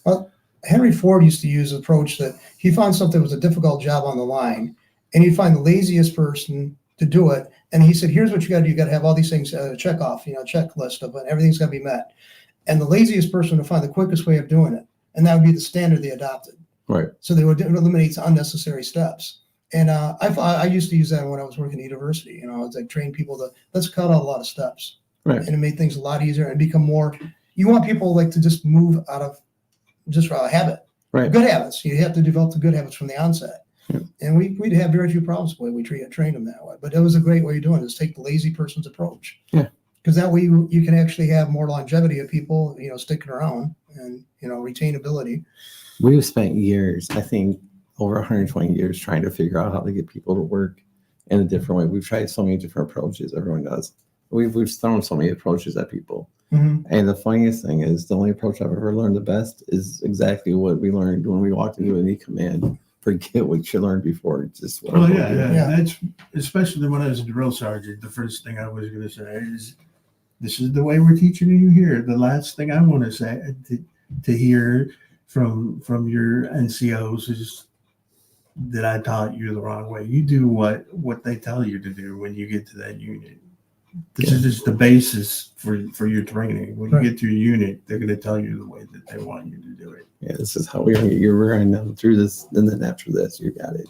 Well, Henry Ford used to use the approach that he found something was a difficult job on the line, and he'd find the laziest person to do it. And he said, here's what you got to do. You got to have all these things check off, checklist of it. Everything's got to be met. And the laziest person would find the quickest way of doing it. And that would be the standard they adopted. Right. So they would eliminate unnecessary steps. And I used to use that when I was working at university. I was like train people to let's cut out a lot of steps. Right. And it made things a lot easier and become more. You want people like to just move out of just a habit. Right. Good habits. You have to develop the good habits from the onset. Yeah. And we'd have very few problems with the way we trained them that way. But it was a great way of doing it, is take the lazy person's approach. Yeah. Because that way you can actually have more longevity of people, sticking around and, retainability. We've spent years, I think over 120 years, trying to figure out how to get people to work in a different way. We've tried so many different approaches. Everyone does. We've thrown so many approaches at people. Mm-hmm. And the funniest thing is the only approach I've ever learned the best is exactly what we learned when we walked into a new command. Forget what you learned before. Just yeah. That's especially when I was a drill sergeant. The first thing I was going to say is, "This is the way we're teaching you here." The last thing I want to say to hear from your NCOs is that I taught you the wrong way. You do what they tell you to do when you get to that unit. This is just the basis for your training. When you get to your unit, they're going to tell you the way that they want you to do it. Yeah, this is how you're running them through this, and then after this, you got it.